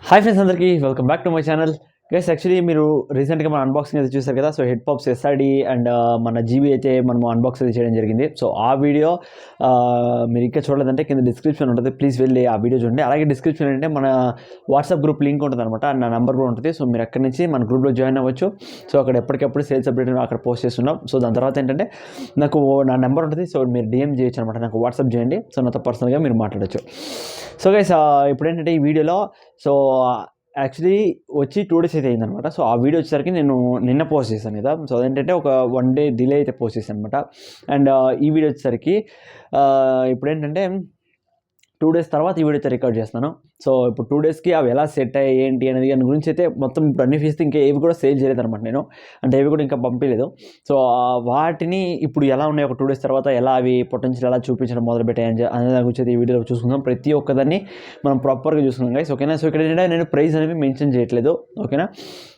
Hi friends అందరికీ welcome back to my channel. Guys actually మీరు రీసెంట్గా మన అన్బాక్సింగ్ అయితే చూసారు కదా. So head pops SRD and మన జీబీ అయితే మనం అన్బాక్స్ అయితే చేయడం జరిగింది. సో ఆ వీడియో మీరు ఇంకా చూడలేదంటే కింద డిస్క్రిప్షన్ ఉంటుంది, ప్లీజ్ వెళ్ళి ఆ వీడియో చూడండి. అలాగే డిస్క్రిప్షన్ అంటే మన వాట్సాప్ గ్రూప్ లింక్ ఉంటుంది అనమాట, నా నెంబర్ కూడా ఉంటుంది. సో మీరు అక్కడి నుంచి మన గ్రూప్లో జాయిన్ అవ్వచ్చు. సో అక్కడ ఎప్పటికప్పుడు సేల్స్ అప్డేట్ అక్కడ పోస్ట్ చేస్తున్నాం. సో దాని తర్వాత ఏంటంటే నాకు నా నెంబర్ ఉంటుంది, సో మీరు డిఎం చేయొచ్చు అనమాట, నాకు వాట్సాప్ చేయండి. సో నాతో పర్సనల్గా మీరు మాట్లాడచ్చు. సో గైస్ ఇప్పుడు ఏంటంటే ఈ వీడియోలో సో యాక్చువల్లీ వచ్చి 2 days అయితే అయిందనమాట. సో ఆ వీడియో వచ్చేసరికి నేను నిన్న పోస్ట్ చేశాను కదా. సో అదేంటంటే ఒక 1 day డిలే అయితే పోస్ట్ చేశాను అనమాట. అండ్ ఈ వీడియో వచ్చేసరికి ఇప్పుడేంటంటే 2 days తర్వాత ఈ వీడియో అయితే రికార్డ్ చేస్తాను. సో ఇప్పుడు 2 daysకి అవి ఎలా సెట్ అయ్యాయి ఏంటి అనేది దాని గురించి అయితే మొత్తం ఇప్పుడు అన్ని ఫీజు ఇంకా ఏవి కూడా సేల్ చేయలేదు అనమాట నేను, అంటే ఏవి కూడా ఇంకా పంపించలేదు. సో వాటిని ఇప్పుడు ఎలా ఉన్నాయి ఒక 2 days తర్వాత ఎలా అవి పొటెన్షియల్ ఎలా చూపించడం మొదలుపెట్టాయి అనే దాని గురించి అయితే ఈ వీడియోలో చూసుకుందాం. ప్రతి ఒక్కదాన్ని మనం ప్రాపర్గా చూసుకుందాం గైస్, ఓకేనా. సో ఇక్కడ ఏంటంటే నేను ప్రైస్ అనేవి మెన్షన్ చేయట్లేదు, ఓకేనా.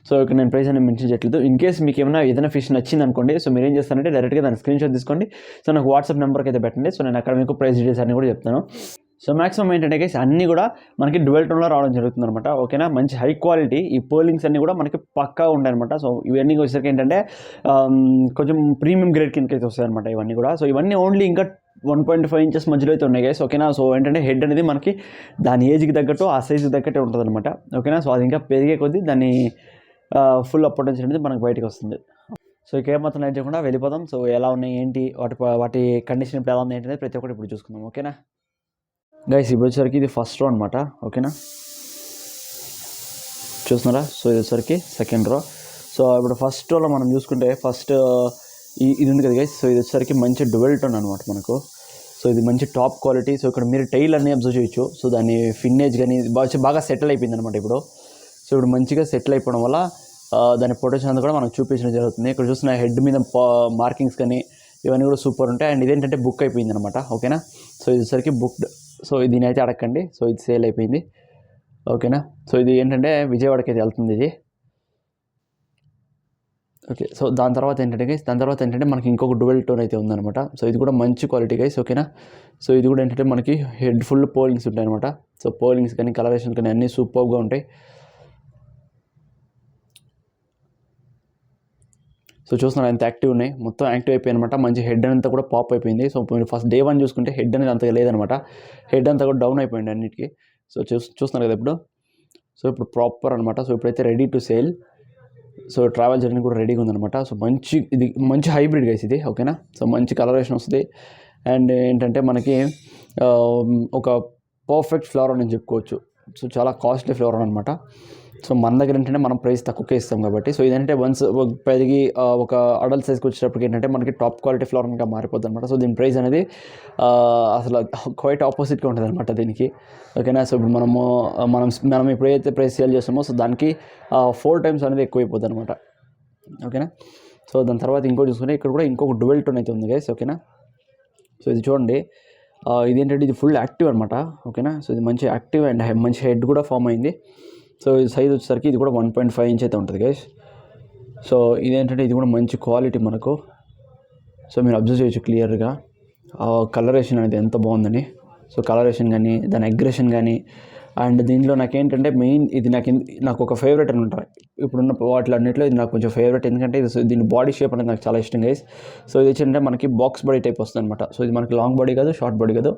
సో ఇక్కడ నేను ప్రైస్ అనేది మెన్షన్ చేయట్లేదు. ఇన్ కేస్ మీకు ఏదైనా ఫిష్ నచ్చింది అనుకోండి, సో మీరు ఏం చేస్తారంటే డైరెక్ట్గా దాని స్క్రీన్ షాట్ తీసుకోండి. సో నాకు వాట్సాప్ నెంబర్కి అయితే పెట్టండి. సో నేను అక్కడ మీకు ప్రైస్ డీటెయిల్స్ అన్ని కూడా చెప్తాను. సో మ్యాక్సిమం ఏంటంటే గైస్ అన్నీ కూడా మనకి డ్యువల్ టోన్లో రావడం జరుగుతుంది అనమాట, ఓకేనా. మంచి హై క్వాలిటీ ఈ పోలింగ్స్ అన్నీ కూడా మనకి పక్కా ఉంటాయి అనమాట. సో ఇవన్నీ వచ్చేసరికి ఏంటంటే కొంచెం ప్రీమియం గ్రేడ్ కిందకి అయితే వస్తాయి అనమాట ఇవన్నీ కూడా. సో ఇవన్నీ ఓన్లీ ఇంకా 1.5 inches మధ్యలో అయితే ఉన్నాయి గైస్, ఓకేనా. సో ఏంటంటే హెడ్ అనేది మనకి దాని ఏజ్కి తగ్గట్టు ఆ సైజుకి తగ్గట్టే ఉంటుంది అనమాట, ఓకేనా. సో అది ఇంకా పెరిగే కొద్దీ దాన్ని ఫుల్ పొటెన్షియల్ అనేది మనకు బయటకు వస్తుంది. సో ఇక ఏమాత్రం నైట్ చేయకుండా వెళ్ళిపోదాం. సో ఎలా ఉన్నాయి ఏంటి వాటి కండిషన్ ఇప్పుడు ఎలా ఉంది ఏంటి అనేది ప్రతి ఒక్కటి ఇప్పుడు చూసుకుందాం, ఓకేనా. గైస్ ఇప్పుడు వచ్చేసరికి ఇది ఫస్ట్ రో అనమాట, ఓకేనా. చూస్తున్నారా. సో ఇది వచ్చేసరికి సెకండ్ రో. సో ఇప్పుడు ఫస్ట్ రోలో మనం చూసుకుంటే ఫస్ట్ ఇది ఉంది కదా గైస్. సో ఇది వచ్చేసరికి మంచి డ్యువల్ టోన్ అనమాట మనకు. సో ఇది మంచి టాప్ క్వాలిటీ. సో ఇక్కడ మీరు టైల్ అన్నీ అబ్జర్వ్ చేయొచ్చు. సో దాని ఫిన్నేజ్ కానీ బాగా సెటిల్ అయిపోయింది అనమాట ఇప్పుడు. సో ఇప్పుడు మంచిగా సెటిల్ అయిపోవడం వల్ల దాని పొటెన్షియల్ అంతా కూడా మనకు చూపించడం జరుగుతుంది. ఇక్కడ చూసిన హెడ్ మీద మార్కింగ్స్ కానీ ఇవన్నీ కూడా సూపర్ ఉంటాయి. అండ్ ఇదేంటంటే బుక్ అయిపోయింది అనమాట, ఓకేనా. సో ఇది వచ్చేసరికి బుక్డ్. సో దీని అయితే అడగండి. సో ఇది సేల్ అయిపోయింది, ఓకేనా. సో ఇది ఏంటంటే విజయవాడకి అయితే వెళ్తుంది ఇది, ఓకే. సో దాని తర్వాత ఏంటంటే మనకి ఇంకొక డ్యువల్ టోన్ అయితే ఉందన్నమాట. సో ఇది కూడా మంచి క్వాలిటీ గైస్, ఓకేనా. సో ఇది కూడా ఏంటంటే మనకి హెడ్ ఫుల్ పోలింగ్స్ ఉంటాయి అనమాట. సో పోలింగ్స్ కానీ కలరేషన్స్ కానీ అన్నీ సూపర్గా ఉంటాయి. సో చూస్తున్నారు ఎంత యాక్టివ్ ఉన్నాయి, మొత్తం యాక్టివ్ అయిపోయి అనమాట. మంచి హెడ్ అంతా కూడా పాప్ అయిపోయింది. సో మీరు ఫస్ట్ డే 1 చూసుకుంటే హెడ్ అనేది అంతగా లేదనమాట, హెడ్ అంతా కూడా డౌన్ అయిపోయింది అన్నిటికీ. సో చూస్తున్నారు కదా ఇప్పుడు. సో ఇప్పుడు ప్రాపర్ అనమాట. సో ఇప్పుడైతే ready to sale. So travel journey కూడా రెడీగా ఉందనమాట. సో ఇది మంచి హైబ్రిడ్ గైస్ ఇది, ఓకేనా. సో మంచి కలరేషన్ వస్తుంది. అండ్ ఏంటంటే మనకి ఒక పర్ఫెక్ట్ ఫ్లవర్ అని చెప్పుకోవచ్చు. సో చాలా కాస్ట్లీ ఫ్లవర్ అనమాట. సో మన దగ్గర ఏంటంటే మనం ప్రైస్ తక్కువకే ఇస్తాం కాబట్టి. సో ఇదేంటంటే వన్స్ పెరిగి ఒక అడల్ట్ సైజ్కి వచ్చేటప్పటికి ఏంటంటే మనకి టాప్ క్వాలిటీ ఫ్లవర్ ఇంకా మారిపోతుంది అనమాట. సో దీని ప్రైస్ అనేది అసలు క్వైట్ ఆపోజిట్గా ఉంటుంది అనమాట దీనికి, ఓకేనా. సో ఇప్పుడు మనం ఎప్పుడైతే ప్రైస్ సేల్ చేస్తామో సో దానికి 4 times అనేది ఎక్కువైపోతుంది అనమాట, ఓకేనా. సో దాని తర్వాత ఇంకోటి చూసుకుంటే ఇక్కడ కూడా ఇంకొక డ్యువల్ టోన్ అయితే ఉంది గైస్, ఓకేనా. సో ఇది చూడండి. ఇదేంటంటే ఇది ఫుల్ యాక్టివ్ అనమాట, ఓకేనా. సో ఇది మంచి యాక్టివ్ అండ్ మంచి హెడ్ కూడా ఫామ్ అయింది. సో ఇది సైజ్ వచ్చేసరికి ఇది కూడా 1.5 inch అయితే ఉంటుంది గైస్. సో ఇదేంటంటే ఇది కూడా మంచి క్వాలిటీ మనకు. సో మీరు అబ్జర్వ్ చేయొచ్చు క్లియర్గా కలరేషన్ అనేది ఎంత బాగుందని. సో కలరేషన్ కానీ దాని అగ్రెషన్ కానీ. అండ్ దీంట్లో నాకేంటంటే మెయిన్ ఇది నాకు ఒక ఫేవరెట్ అని ఉంటాయి ఇప్పుడున్న వాటిలన్నింటిలో. ఇది నాకు కొంచెం ఫేవరెట్, ఎందుకంటే దీని బాడీ షేప్ అనేది నాకు చాలా ఇష్టం గైస్. సో ఇది ఏంటంటే మనకి బాక్స్ బాడీ టైప్ వస్తుంది అనమాట. సో ఇది మనకి లాంగ్ బాడీ కాదు, షార్ట్ బాడీ కాదు,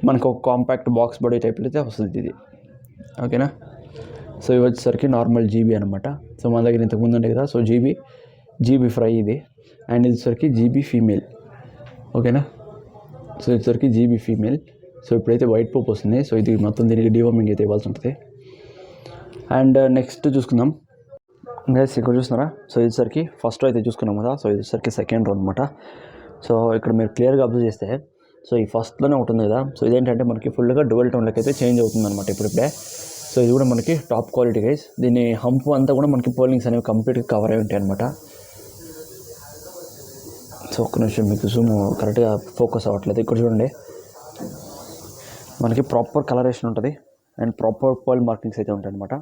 మనకు ఒక కాంపాక్ట్ బాక్స్ బాడీ టైప్లో అయితే వస్తుంది ఇది, ఓకేనా. సో ఇవి వచ్చేసరికి నార్మల్ జీబీ అనమాట. సో మన దగ్గర ఇంతకుముందు ఉండే కదా. సో జీబీ ఫ్రై ఇది. అండ్ ఇది వచ్చేసరికి జీబీ ఫీమేల్, ఓకేనా. సో ఇది వచ్చేసరికి జీబీ ఫీమేల్. సో ఇప్పుడైతే వైట్ పోప్ వస్తుంది. సో ఇది మొత్తం దీనికి డివార్మింగ్ అయితే ఇవ్వాల్సి ఉంటుంది. అండ్ నెక్స్ట్ చూసుకుందాం గైస్. ఇక్కడ చూస్తున్నారా. సో ఇది వచ్చేసరికి ఫస్ట్ అయితే చూసుకున్నాం కదా. సో ఇది వచ్చేసరికి సెకండ్ రో అనమాట. సో ఇక్కడ మీరు క్లియర్గా అబ్జర్వ్ చేస్తే సో ఈ ఫస్ట్లోనే ఉంటుంది కదా. సో ఇదేంటంటే మనకి ఫుల్గా డ్యువల్ టోన్లోకి అయితే చేంజ్ అవుతుంది అనమాట ఇప్పుడే. సో ఇది కూడా మనకి టాప్ క్వాలిటీ గైస్. దీని హంప్ అంతా కూడా మనకి పోలింగ్స్ అనేవి కంప్లీట్గా కవర్ అయి ఉంటాయి అనమాట. సో ఒక్క నిమిషం మీకు జూమ్ కరెక్ట్గా ఫోకస్ అవ్వట్లేదు. ఇక్కడ చూడండి మనకి ప్రాపర్ కలరేషన్ ఉంటుంది అండ్ ప్రాపర్ పర్ల్ మార్కింగ్స్ అయితే ఉంటాయి అనమాట.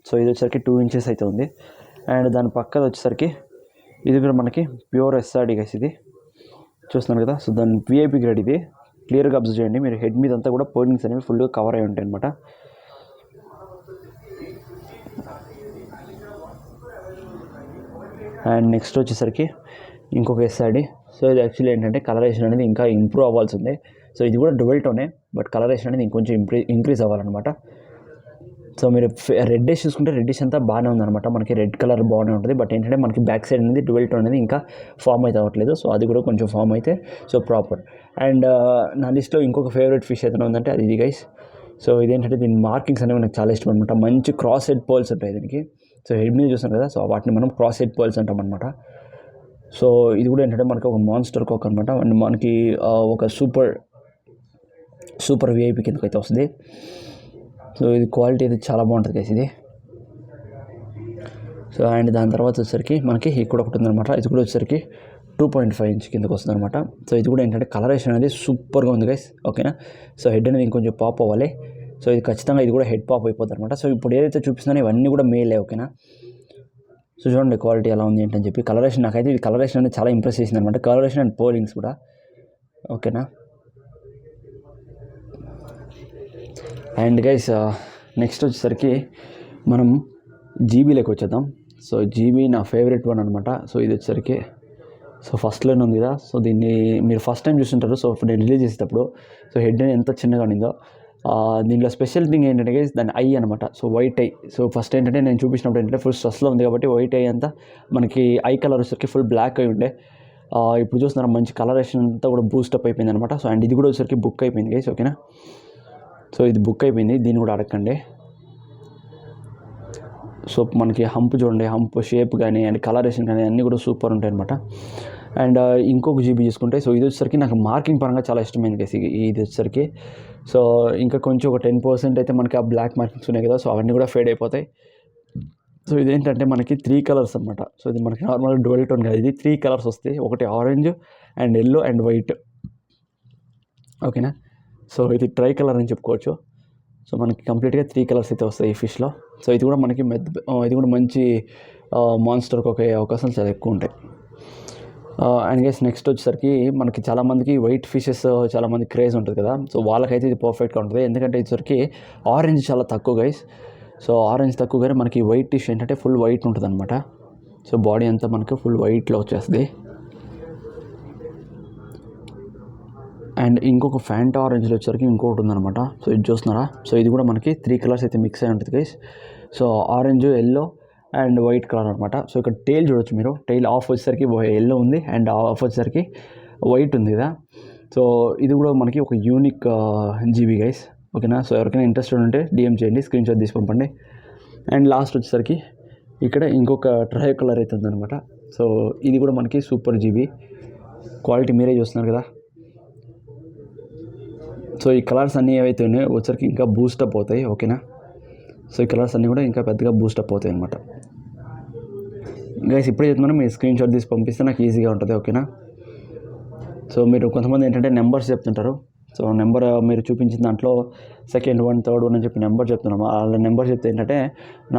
సో ఇది వచ్చేసరికి 2 inches అయితే ఉంది. అండ్ దాని పక్కన వచ్చేసరికి ఇది కూడా మనకి ప్యూర్ ఎస్ఆర్డి గైస్ ఇది, చూస్తున్నారు కదా. సో దాని విఐపి గ్రేడ్ ఇది. క్లియర్గా అబ్జర్వ్ చేయండి మీరు. హెడ్ మీద అంతా కూడా పోలింగ్స్ అనేవి ఫుల్గా కవర్ అయి ఉంటాయి అనమాట. అండ్ నెక్స్ట్ వచ్చేసరికి ఇంకొక ఎస్ఆర్డి. సో ఇది యాక్చువల్లీ ఏంటంటే కలరేషన్ అనేది ఇంకా ఇంప్రూవ్ అవ్వాల్సి ఉంది. సో ఇది కూడా డ్యువల్ టోనే, బట్ కలరేషన్ అనేది ఇంకొంచెం ఇంక్రీజ్ అవ్వాలన్నమాట. సో మీరు రెడ్డిష్ చూసుకుంటే రెడ్డిష్ అంతా బాగానే ఉందన్నమాట, మనకి రెడ్ కలర్ బాగానే ఉంటుంది. బట్ ఏంటంటే మనకి బ్యాక్ సైడ్ అనేది డ్యువల్ టోన్ అనేది ఇంకా ఫామ్ అయితే అవ్వట్లేదు. సో అది కూడా కొంచెం ఫామ్ అయితే సో ప్రాపర్. అండ్ నా లిస్ట్లో ఇంకొక ఫేవరెట్ ఫిష్ ఏదైనా ఉందంటే అది ఇది గైస్. సో ఇదేంటంటే దీని మార్కింగ్స్ అనేవి నాకు చాలా ఇష్టం అనమాట. మంచి క్రాస్ హెడ్ పర్ల్స్ ఉంటాయి దీనికి. సో హెడ్ మీద చూస్తాం కదా, సో వాటిని మనం క్రాస్ హెడ్ పర్ల్స్ అంటాం అనమాట. సో ఇది కూడా ఏంటంటే మనకి ఒక మాన్స్టర్ కోక్ అనమాట. అండ్ మనకి ఒక సూపర్ విఐపి కిందకి అయితే వస్తుంది. సో ఇది క్వాలిటీ అయితే చాలా బాగుంటుంది గైస్ ఇది. సో అండ్ దాని తర్వాత వచ్చేసరికి మనకి ఇక్కడ ఒకటి ఉందన్నమాట. ఇది కూడా వచ్చేసరికి 2.5 ఇంచ్ కిందకి వస్తుంది అనమాట. సో ఇది కూడా ఏంటంటే కలరేషన్ అనేది సూపర్గా ఉంది గైస్, ఓకేనా. సో హెడ్ అనేది ఇంకొంచెం పాప్ అవ్వాలి. సో ఇది ఖచ్చితంగా ఇది కూడా హెడ్ పాప్ అయిపోతుంది అనమాట. సో ఇప్పుడు ఏదైతే చూపిస్తున్నానో ఇవన్నీ కూడా మేలే, ఓకేనా. సో చూడండి క్వాలిటీ ఎలా ఉంది ఏంటని చెప్పి. కలరేషన్ నాకైతే ఇది కలరేషన్ అనేది చాలా ఇంప్రెస్ చేసింది అనమాట. కలరేషన్ అండ్ పోలింగ్స్ కూడా, ఓకేనా. అండ్ గైస్ నెక్స్ట్ వచ్చేసరికి మనం జీబీలోకి వచ్చేద్దాం. సో జీబీ నా ఫేవరెట్ వన్ అనమాట. సో ఇది వచ్చేసరికి సో ఫస్ట్లోనే ఉంది కదా. సో దీన్ని మీరు ఫస్ట్ టైం చూస్తుంటారు. సో నేను రిలీజ్ చేసేటప్పుడు సో హెడ్ ఎంత చిన్నగా ఉండిందో. దీనిలో స్పెషల్ థింగ్ ఏంటంటే గైస్ దాని ఐ అనమాట. So white I. So first ఏంటంటే నేను చూపించినప్పుడు ఏంటంటే ఫుల్ స్ట్రెస్లో ఉంది కాబట్టి వైట్ ఐ అంతా మనకి ఐ కలర్ వచ్చేసరికి ఫుల్ బ్లాక్ అయి ఉండే. ఇప్పుడు చూస్తున్నారా మంచి కలరేషన్ అంతా కూడా బూస్టప్ అయిపోయింది అనమాట. సో అండ్ ఇది కూడా వచ్చేసరికి బుక్ అయిపోయింది గైస్, ఓకేనా. సో ఇది బుక్ అయిపోయింది, దీన్ని కూడా అడగండి. సో మనకి హంప్ చూడండి, హంప్ షేప్ కానీ అండ్ కలరేషన్ కానీ అన్నీ కూడా సూపర్ ఉంటాయి అనమాట. అండ్ ఇంకొక జీబీ చూసుకుంటే సో ఇది వచ్చేసరికి నాకు మార్కింగ్ పరంగా చాలా ఇష్టమైంది గైస్ ఇది వచ్చేసరికి. సో ఇంకా కొంచెం ఒక 10% అయితే మనకి ఆ బ్లాక్ మార్కింగ్స్ ఉన్నాయి కదా, సో అవన్నీ కూడా ఫేడ్ అయిపోతాయి. సో ఇదేంటంటే మనకి 3 కలర్స్ అనమాట. సో ఇది మనకి నార్మల్గా డ్యువల్ టోన్ కాదు, ఇది 3 కలర్స్ వస్తాయి. ఒకటి orange and yellow and white, ఓకేనా. సో ఇది ట్రై కలర్ అని చెప్పుకోవచ్చు. సో మనకి కంప్లీట్గా 3 కలర్స్ అయితే వస్తాయి ఈ ఫిష్లో. సో ఇది కూడా మనకి ఇది కూడా మంచి మాన్స్టర్కి ఒక అవకాశాలు చాలా ఎక్కువ ఉంటాయి. అండ్ గైస్ నెక్స్ట్ వచ్చేసరికి మనకి చాలామందికి వైట్ ఫిషెస్ చాలామంది క్రేజ్ ఉంటుంది కదా. సో వాళ్ళకైతే ఇది పర్ఫెక్ట్గా ఉంటుంది, ఎందుకంటే ఇదిసరికి ఆరెంజ్ చాలా తక్కువ గైస్. సో ఆరెంజ్ తక్కువ కానీ మనకి వైట్ ఫిష్ ఏంటంటే ఫుల్ వైట్ ఉంటుంది అనమాట. సో బాడీ అంతా మనకి ఫుల్ వైట్లో వచ్చేస్తుంది. అండ్ ఇంకొక ఫ్యాంటా ఆరెంజ్లో వచ్చేసరికి ఇంకొకటి ఉందన్నమాట. సో ఇది చూస్తున్నారా. సో ఇది కూడా మనకి 3 కలర్స్ అయితే మిక్స్ అయి ఉంటుంది guys. So orange, yellow and white colour అనమాట. సో ఇక్కడ టైల్ చూడొచ్చు మీరు. టైల్ ఆఫ్ వచ్చేసరికి ఎల్లో ఉంది అండ్ ఆఫ్ వచ్చేసరికి వైట్ ఉంది కదా. సో ఇది కూడా మనకి ఒక యూనిక్ జీబీ గైస్, ఓకేనా. సో ఎవరికైనా ఇంట్రెస్టెడ్ ఉంటే డిఎం చేయండి, స్క్రీన్ షాట్ తీసి పంపండి. అండ్ లాస్ట్ వచ్చేసరికి ఇక్కడ ఇంకొక ట్రై కలర్ అయితే ఉందన్నమాట. సో ఇది కూడా మనకి సూపర్ జీబీ, క్వాలిటీ మీరే చూస్తున్నారు కదా. సో ఈ కలర్స్ అన్నీ ఏవైతే ఉన్నాయో వచ్చరికి ఇంకా బూస్టప్ అవుతాయి, ఓకేనా. సో ఈ కలర్స్ అన్నీ కూడా ఇంకా పెద్దగా బూస్టప్ అవుతాయి అనమాట. గైస్ ఇప్పుడే చెప్తున్నాను, మీరు స్క్రీన్ షాట్ తీసి పంపిస్తే నాకు ఈజీగా ఉంటుంది, ఓకేనా. సో మీరు కొంతమంది ఏంటంటే నెంబర్స్ చెప్తుంటారు. సో నెంబర్ మీరు చూపించిన దాంట్లో సెకండ్ వన్, థర్డ్ వన్ అని చెప్పి నెంబర్ చెప్తున్నాము. వాళ్ళ నెంబర్ చెప్తే ఏంటంటే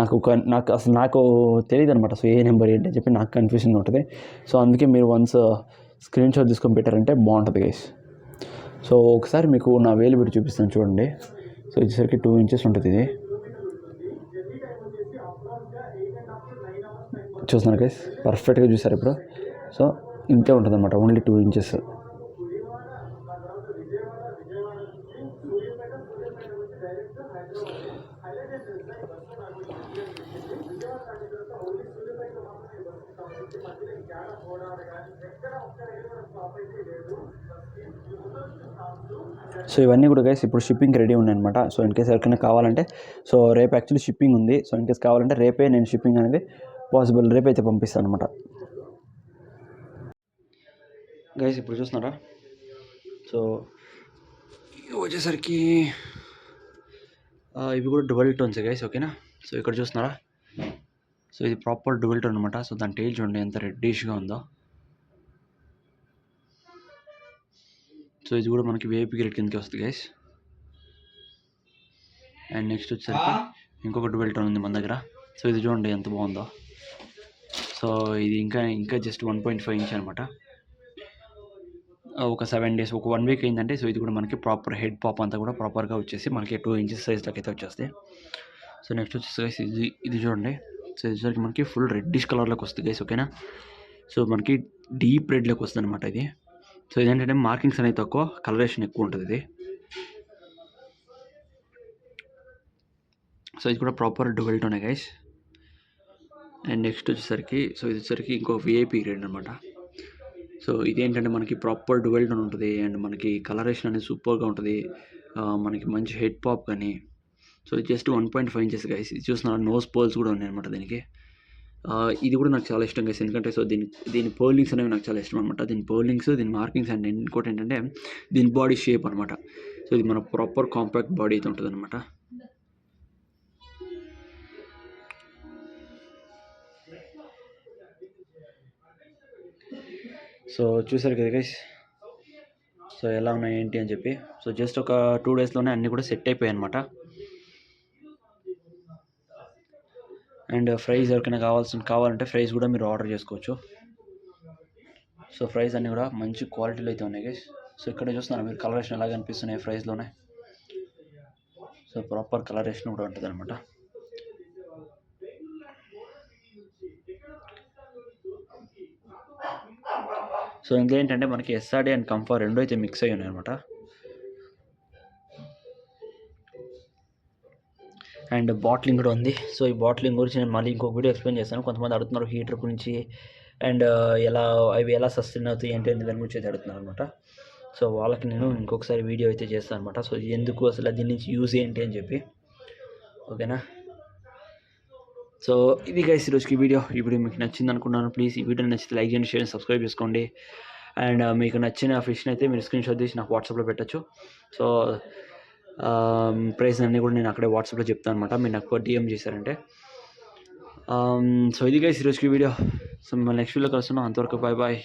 నాకు తెలియదు అనమాట. సో ఏ నెంబర్ ఏంటి అని చెప్పి నాకు కన్ఫ్యూజన్ ఉంటుంది. సో అందుకే మీరు వన్స్ స్క్రీన్ షాట్ తీసుకొని పెట్టారంటే బాగుంటుంది గైస్. సో ఒకసారి మీకు నా వేలు పెట్టి చూపిస్తాను చూడండి. సో వచ్చేసరికి 2 ఇంచెస్ ఉంటుంది ఇది, చూస్తున్నారు గైస్. పర్ఫెక్ట్గా చూసారు ఇప్పుడు. సో ఇంతే ఉంటుంది అనమాట, ఓన్లీ 2 ఇంచెస్. సో ఇవన్నీ కూడా గైస్ ఇప్పుడు షిప్పింగ్ రెడీ ఉన్నాయన్నమాట. సో ఇన్ కేస్ ఎవరికైనా కావాలంటే, సో రేపు యాక్చువల్లీ షిప్పింగ్ ఉంది. సో ఇన్ కేస్ కావాలంటే రేపే నేను షిప్పింగ్ అనేది పాసిబుల్, రేపైతే పంపిస్తాను అనమాట. గైస్ ఇప్పుడు చూస్తున్నారా. సో వచ్చేసరికి ఇవి కూడా డ్యువల్ టోన్స్ గైస్, ఓకేనా. సో ఇక్కడ చూస్తున్నారా. సో ఇది ప్రాపర్ డ్యువల్ టోన్ అనమాట. సో దాని టైల్ చూడండి ఎంత రెడ్డిష్గా ఉందో. సో ఇది కూడా మనకి వేపీ గ్రేడ్ కిందకి వస్తుంది గైస్. అండ్ నెక్స్ట్ వచ్చేసరికి ఇంకొక డ్యువల్ టోన్ ఉంది మన దగ్గర. సో ఇది చూడండి ఎంత బాగుందో. సో ఇది ఇంకా జస్ట్ 1.5 ఇంచ్ అనమాట. ఒక 7 days, ఒక 1 week అయిందంటే సో ఇది కూడా మనకి ప్రాపర్ హెడ్ పాప్ అంతా కూడా ప్రాపర్గా వచ్చేసి మనకి 2 ఇంచెస్ సైజ్లోకి అయితే వచ్చేస్తాయి. సో నెక్స్ట్ వచ్చేసి ఇది చూడండి. సో ఇది వచ్చేసరికి మనకి ఫుల్ రెడ్డిష్ కలర్లోకి వస్తుంది గైస్, ఓకేనా. సో మనకి డీప్ రెడ్లోకి వస్తుంది అనమాట ఇది. సో ఇదేంటంటే మార్కింగ్స్ అనేది తక్కువ, కలరేషన్ ఎక్కువ ఉంటుంది ఇది. సో ఇది కూడా ప్రాపర్ డ్యువల్ టోనే గైస్. అండ్ నెక్స్ట్ వచ్చేసరికి సో ఇది వచ్చేసరికి ఇంకో విఐపి గ్రేడ్ అనమాట. సో ఇదేంటంటే మనకి ప్రాపర్ డ్యువల్ టోన్ ఉంటుంది అండ్ మనకి కలరేషన్ అనేది సూపర్గా ఉంటుంది. మనకి మంచి హెడ్ పాప్ కానీ. సో ఇది జస్ట్ 1.5 ఇంచెస్ గైస్. ఇది చూసిన నోస్ పోల్స్ కూడా ఉన్నాయి అనమాట దీనికి. ఇది కూడా నాకు చాలా ఇష్టం గైస్, ఎందుకంటే సో దీని పర్లింగ్స్ అనేవి నాకు చాలా ఇష్టం అనమాట. దీని పర్లింగ్స్, దీని మార్కింగ్స్ అండ్ ఇంకోటి ఏంటంటే దీని బాడీ షేప్ అనమాట. సో ఇది మన ప్రాపర్ కాంపాక్ట్ బాడీ అయితే ఉంటుంది అనమాట. సో చూసారు కదా గైస్, సో ఎలా ఉన్నాయి ఏంటి అని చెప్పి. సో జస్ట్ ఒక 2 డేస్లోనే అన్నీ కూడా సెట్ అయిపోయాయి అనమాట. అండ్ ఫ్రైస్ ఎవరికైనా కావాలంటే ఫ్రైస్ కూడా మీరు ఆర్డర్ చేసుకోవచ్చు. సో ఫ్రైస్ అన్నీ కూడా మంచి క్వాలిటీలో అయితే ఉన్నాయి గైస్. సో ఇక్కడ చూస్తున్నారు మీరు కలరేషన్ ఎలా కనిపిస్తున్నాయి ఫ్రైస్లోనే. సో ప్రాపర్ కలరేషన్ కూడా ఉంటుంది అనమాట. సో ఇందులో ఏంటంటే మనకి ఎస్ఆర్డి అండ్ కంఫర్ట్ రెండు అయితే మిక్స్ అయ్యి ఉన్నాయి అనమాట. అండ్ బాట్లింగ్ కూడా ఉంది. సో ఈ బాట్లింగ్ గురించి నేను మళ్ళీ ఇంకొక వీడియో ఎక్స్ప్లెయిన్ చేస్తాను. కొంతమంది అడుగుతున్నారు హీటర్ గురించి అండ్ అవి ఎలా సస్టైన్ అవుతాయి ఏంటి దాని గురించి అయితే అడుగుతున్నారు అనమాట. సో వాళ్ళకి నేను ఇంకొకసారి వీడియో అయితే చేస్తాను అనమాట. సో ఎందుకు అసలు దీని నుంచి యూజ్ ఏంటి అని చెప్పి, ఓకేనా. సో ఇది గైస్ ఈరోజుకి వీడియో మీకు నచ్చింది అనుకున్నాను. ప్లీజ్ ఈ వీడియో నచ్చితే లైక్ చేయండి, షేర్, సబ్స్క్రైబ్ చేసుకోండి. అండ్ మీకు నచ్చిన ఫిష్ని అయితే మీరు స్క్రీన్ షాట్ తీసి నాకు వాట్సాప్లో పెట్టచ్చు. సో ప్రైస్ అన్నీ కూడా నేను అక్కడే వాట్సాప్లో చెప్తాను అనమాట, మీరు నాకు డిఎం చేశారంటే. సో ఇది గైస్ ఈరోజుకి వీడియో. సో మిమ్మల్ని నెక్స్ట్ వీడియోలో కలుస్తున్నాం. అంతవరకు బాయ్ బాయ్.